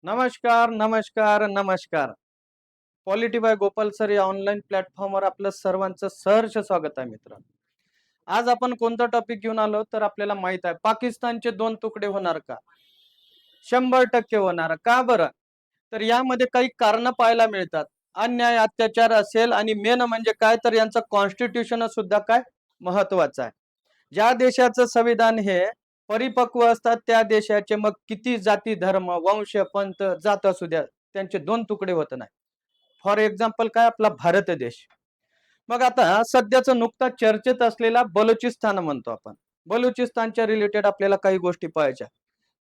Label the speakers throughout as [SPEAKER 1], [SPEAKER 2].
[SPEAKER 1] नमस्कार, नमस्कार, नमस्कार. पॉलिटी बाय गोपाल सर या ऑनलाईन प्लॅटफॉर्मवर आपलं सर्वांचं सहर्ष स्वागत आहे मित्रांनो. आज आपण कोणता टॉपिक घेऊन आलो तर आपल्याला माहित आहे पाकिस्तानचे दोन तुकडे होणार का? 100% होणार. का बरं? तर यामध्ये काही कारणं पाहायला मिळतात. अन्याय, अत्याचार असेल आणि मेन म्हणजे काय तर यांचं कॉन्स्टिट्यूशन सुद्धा काय महत्वाचं आहे. ज्या देशाचं संविधान हे परिपक्व असतात त्या देशाचे मग किती जाती धर्म वंश पंथ जात असू द्या त्यांचे दोन तुकडे होत नाही. फॉर एक्झाम्पल काय आपला भारत देश. मग आता सध्याचं नुकताच चर्चेत असलेला बलुचिस्तान म्हणतो आपण. बलुचिस्तानच्या रिलेटेड आपल्याला काही गोष्टी पाहायच्या.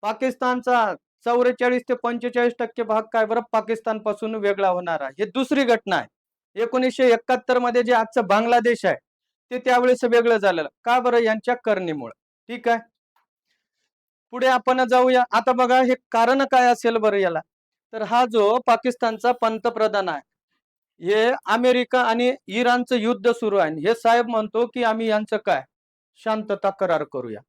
[SPEAKER 1] पाकिस्तानचा 44 ते 45% भाग काय बरं पाकिस्तान पासून वेगळा होणार आहे. ही दुसरी घटना आहे. 1971 मध्ये जे आजचं बांगलादेश आहे ते त्यावेळेस वेगळं झालेलं. का बरं? यांच्या करणीमुळे. ठीक आहे. पुढे आपण जाऊया. आता बघा हे कारण काय असेल बरं याला? तर हा जो पाकिस्तानचा पंतप्रधान आहे हे अमेरिका आणि इराणचं युद्ध सुरू आहे. हे साहेब म्हणतो की आम्ही यांचं काय शांतता करार करूया.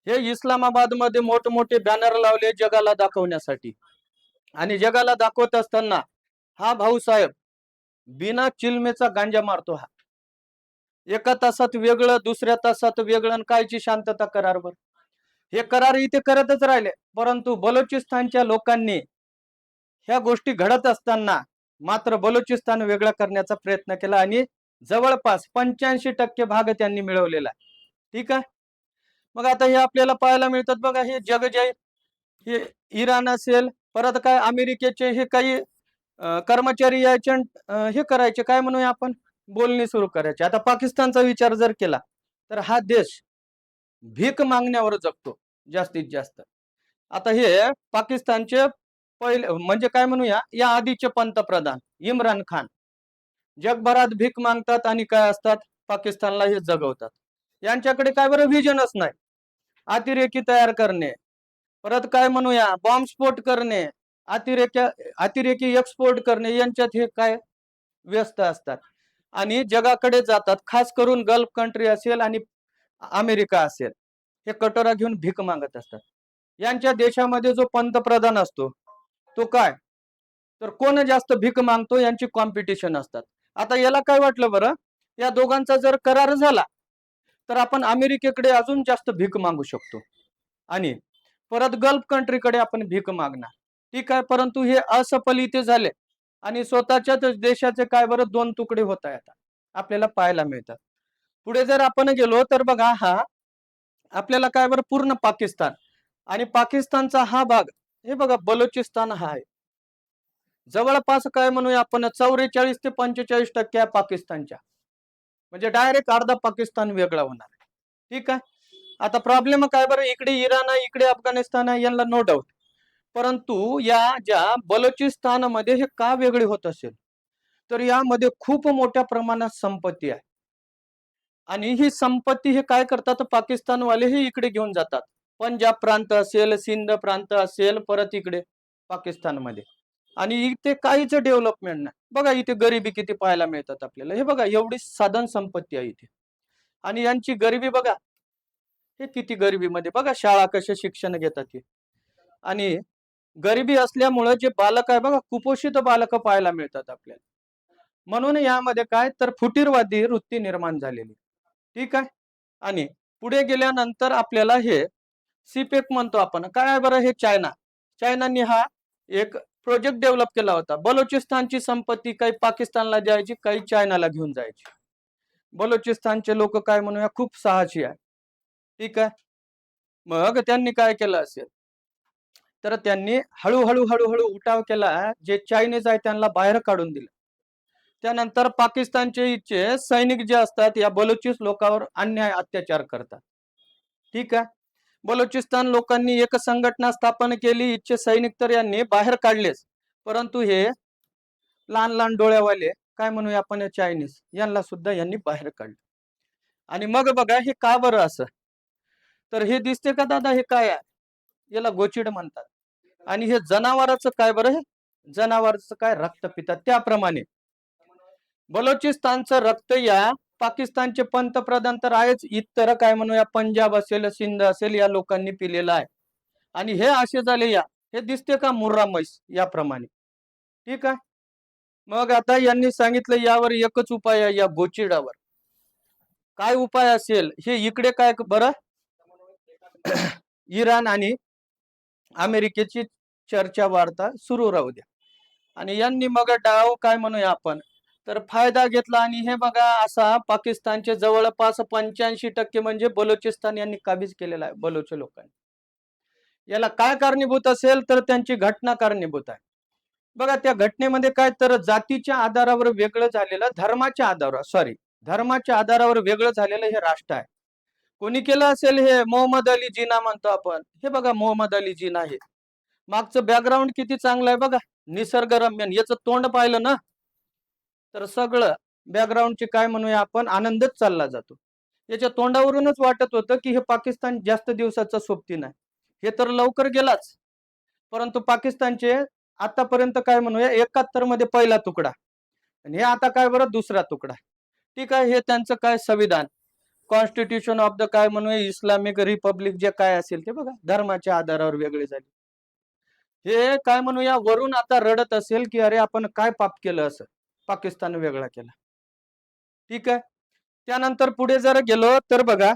[SPEAKER 1] हे इस्लामाबाद मध्ये मोठमोठे बॅनर लावले जगाला दाखवण्यासाठी आणि जगाला दाखवत असताना हा भाऊ साहेब बिना चिलमेचा गांजा मारतो. हा एका तासात वेगळं दुसऱ्या तासात वेगळं आणि कायची शांतता करारवर. हे करार इथे करतच राहिले परंतु बलुचिस्तानच्या लोकांनी ह्या गोष्टी घडत असताना मात्र बलुचिस्तान वेगळा करण्याचा प्रयत्न केला आणि जवळपास 85% भाग त्यांनी मिळवलेला आहे. ठीक आहे. मग आता हे आपल्याला पाहायला मिळतात बघा हे जगजाहीर हे इराण असेल परत काय अमेरिकेचे हे काही कर्मचारी एजंट हे करायचे काय म्हणूया आपण बोलणी सुरू करायचे. आता पाकिस्तानचा विचार जर केला तर हा देश भीक मागण्यावर जगतो जास्तीत जास्त. आता हे पाकिस्तानचे पहिले म्हणजे काय म्हणूया या आधीचे पंतप्रधान इम्रान खान जगभरात भीक मागतात आणि काय असतात पाकिस्तानला हे जगवतात. यांच्याकडे काय बरं व्हिजनच नाही. अतिरेकी तयार करणे परत काय म्हणूया बॉम्बस्फोट करणे अतिरेकी एक्सपोर्ट करणे यांच्यात हे काय व्यस्त असतात आणि जगाकडे जातात. खास करून गल्फ कंट्री असेल आणि अमेरिका असेल हे कटोरा घेऊन भीक मागत असतात. यांच्या देशामध्ये जो पंतप्रधान असतो तो काय तर कोण जास्त भीक मागतो यांची कॉम्पिटिशन असतात. आता याला काय वाटलं बरं या दोघांचा जर करार झाला तर आपण अमेरिकेकडे अजून जास्त भीक मागू शकतो आणि परत गल्फ कंट्रीकडे आपण भीक मागणार. ठीक आहे. परंतु हे असफल इथे झाले आणि स्वतःच्याच देशाचे काय बरं दोन तुकडे होत आहेत आपल्याला पाहायला मिळतात. पुढे जर आपण गेलो तर बघा हा आपल्याला काय बरं पूर्ण पाकिस्तान आणि पाकिस्तानचा हा भाग हे बघा बलुचिस्तान हा आहे. जवळपास काय म्हणूया आपण 44 ते 45% आहे पाकिस्तानच्या. म्हणजे डायरेक्ट अर्धा पाकिस्तान वेगळा होणार. ठीक आहे. आता प्रॉब्लेम काय बरं इकडे इराण आहे इकडे अफगाणिस्तान आहे यांना नो डाऊट. परंतु या ज्या बलुचिस्तानमध्ये हे का वेगळे होत असेल तर यामध्ये खूप मोठ्या प्रमाणात संपत्ती आहे आणि ही संपत्ती हे काय करतात पाकिस्तानवाले हे इकडे घेऊन जातात. पंजाब प्रांत असेल सिंध प्रांत असेल परत इकडे पाकिस्तानमध्ये आणि इथे काहीच डेव्हलपमेंट नाही. बघा इथे गरिबी किती पाहायला मिळतात आपल्याला. हे बघा एवढी साधन संपत्ती आहे इथे आणि यांची गरिबी बघा हे किती गरिबीमध्ये बघा शाळा कसे शिक्षण घेतात हे आणि गरिबी असल्यामुळे जे बालक आहे बघा कुपोषित बालक पाहायला मिळतात आपल्याला. म्हणून यामध्ये काय तर फुटीरवादी वृत्ती निर्माण झालेली. ठीक आहे. आणि पुढे गेल्यानंतर आपल्याला हे सीपेक म्हणतो आपण काय आहे बरं हे चायनाने हा एक प्रोजेक्ट डेव्हलप केला होता. बलुचिस्तानची संपत्ती काही पाकिस्तानला द्यायची काही चायनाला घेऊन जायची. बलुचिस्तानचे लोक काय म्हणूया खूप साहसी आहे. ठीक आहे. मग त्यांनी काय केलं असेल तर त्यांनी हळूहळू हळूहळू उठाव केला. जे चायनीज आहे त्यांना बाहेर काढून दिलं. त्यानंतर पाकिस्तानचे इच्छे सैनिक जे असतात या बलुचिस लोकांवर अन्याय अत्याचार करतात. ठीक आहे. बलुचिस्तान लोकांनी एक संघटना स्थापन केली. इच्छे सैनिक तर यांनी बाहेर काढलेच परंतु हे लहान लहान डोळ्यावाले काय म्हणूया आपण चायनीज यांना सुद्धा यांनी बाहेर काढलं. आणि मग बघा हे का बरं असं तर हे दिसते का दादा हे काय आहे याला गोचिड म्हणतात. आणि हे जनावराचं काय बरं हे जनावराचं काय रक्त पितात त्याप्रमाणे बलुचिस्तानचं रक्त या पाकिस्तानचे पंतप्रधान तर आहेच इतर काय म्हणूया पंजाब असेल सिंध असेल या लोकांनी पिलेलं आहे. आणि हे असे झाले या हे दिसते का मुर्रा म्हैस याप्रमाणे. ठीक आहे. मग आता यांनी सांगितलं यावर एकच उपाय आहे या गोचिडावर. काय उपाय असेल हे इकडे काय बरं इराण आणि अमेरिकेची चर्चा वार्ता सुरू राहू द्या. आणि यांनी मग डाव काय म्हणूया आपण तर फायदा घेतला आणि हे बघा असा पाकिस्तानचे जवळपास 85% म्हणजे बलुचिस्तान यांनी काबीज केलेला आहे बलोच लोकांनी. याला काय कारणीभूत असेल तर त्यांची घटना कारणीभूत आहे. बघा त्या घटनेमध्ये काय तर जातीच्या आधारावर वेगळं झालेलं धर्माच्या आधारावर वेगळं झालेलं हे राष्ट्र आहे. कोणी केलं असेल हे मोहम्मद अली जिना म्हणतो आपण. हे बघा मोहम्मद अली जिना हे मागचं बॅकग्राऊंड किती चांगलं आहे बघा. निसर्गरम्य याचं तोंड पाहिलं ना तर सगळं बॅकग्राऊंडचे काय म्हणूया आपण आनंदच चालला जातो. याच्या तोंडावरूनच वाटत होतं की हे पाकिस्तान जास्त दिवसाचा सोबती नाही. हे तर लवकर गेलाच परंतु पाकिस्तानचे आतापर्यंत काय म्हणूया 71 मध्ये पहिला तुकडा आणि हे आता काय बरं दुसरा तुकडा. ठीक आहे. हे त्यांचं काय संविधान कॉन्स्टिट्यूशन ऑफ द काय म्हणूया इस्लामिक रिपब्लिक जे काय असेल ते बघा धर्माच्या आधारावर वेगळे झाले. हे काय म्हणूया वरून आता रडत असेल की अरे आपण काय पाप केलं असं पाकिस्तान वेगळा केला. ठीक आहे. त्यानंतर पुढे जर गेलो तर बघा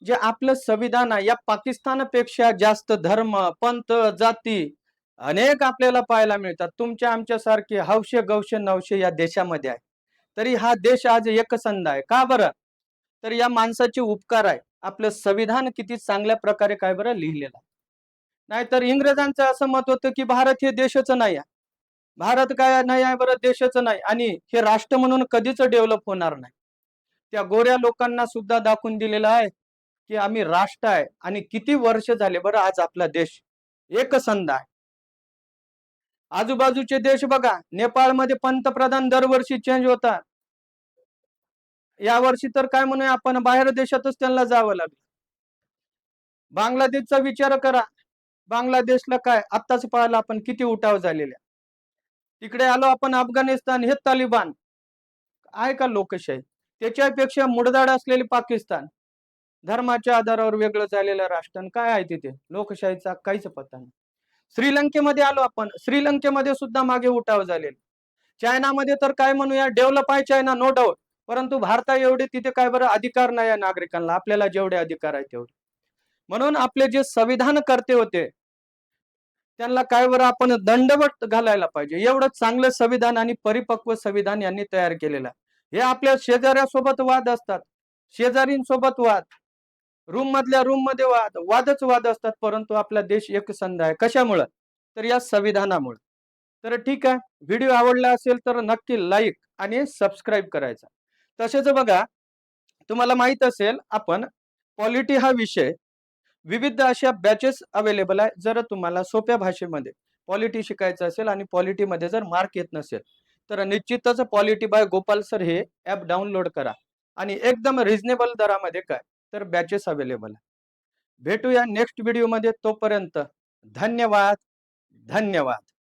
[SPEAKER 1] जे आपलं संविधान आहे या पाकिस्तानपेक्षा जास्त धर्म पंथ जाती अनेक आपल्याला पाहायला मिळतात. तुमच्या आमच्या सारखे हौशे गौशे नवशे या देशामध्ये आहे तरी हा देश आज एकसंध आहे. का बरं तर या माणसाचे उपकार आहे. आपलं संविधान किती चांगल्या प्रकारे काय बरं लिहिलेलं आहे. नाहीतर इंग्रजांचं असं मत होतं की भारत हे देशच नाही आहे. भारत काय नाही आहे बरं देशच नाही आणि हे राष्ट्र म्हणून कधीच डेव्हलप होणार नाही. त्या गोऱ्या लोकांना सुद्धा दाखवून दिलेलं आहे की आम्ही राष्ट्र आहे आणि किती वर्ष झाले बरं आज आपला देश एकसंध आहे. आजूबाजूचे देश बघा नेपाळमध्ये पंतप्रधान दरवर्षी चेंज होतात. या वर्षी तर काय म्हणूया आपण बाहेर देशातच त्यांना जावं लागलं. बांगलादेशचा विचार करा. बांगलादेशला काय आत्ताच पाहिलं आपण किती उठाव झालेल्या. तिकडे आलो आपण अफगाणिस्तान हे तालिबान आहे का लोकशाही. त्याच्यापेक्षा मुडदाड असलेले पाकिस्तान धर्माच्या आधारावर वेगळं झालेलं राष्ट्र काय आहे तिथे लोकशाहीचा काहीच पत्ता नाही. श्रीलंकेमध्ये आलो आपण श्रीलंकेमध्ये सुद्धा मागे उठाव झालेले. चायनामध्ये तर काय म्हणूया डेव्हलप आहे चायना नो डाऊट परंतु भारता एवढे तिथे काय बरं अधिकार नाही आहे नागरिकांना आपल्याला जेवढे अधिकार आहे तेवढे. म्हणून आपले जे संविधान करते होते त्यांना काय बरं आपण दंडवत घालायला पाहिजे. एवढं चांगलं संविधान आणि परिपक्व संविधान यांनी तयार केलेलं आहे. हे आपल्या शेजाऱ्यासोबत वाद असतात शेजारींसोबत वाद रूम मधल्या रूम मध्ये वादच वाद असतात परंतु आपला देश एकसंध आहे. कशामुळं तर या संविधानामुळे. तर ठीक आहे. व्हिडिओ आवडला असेल तर नक्की लाईक आणि सबस्क्राईब करायचा. तसेच बघा तुम्हाला माहित असेल आपण पॉलिटी हा विषय विविध अशा बॅचेस अवेलेबल आहे. जर तुम्हाला सोप्या भाषेमध्ये पॉलिटी शिकायचं असेल आणि पॉलिटीमध्ये जर मार्क येत नसेल तर निश्चितच पॉलिटी बाय गोपाल सर हे ॲप डाउनलोड करा आणि एकदम रिझनेबल दरामध्ये काय तर बॅचेस अवेलेबल आहे. भेटूया नेक्स्ट व्हिडिओमध्ये. तोपर्यंत धन्यवाद.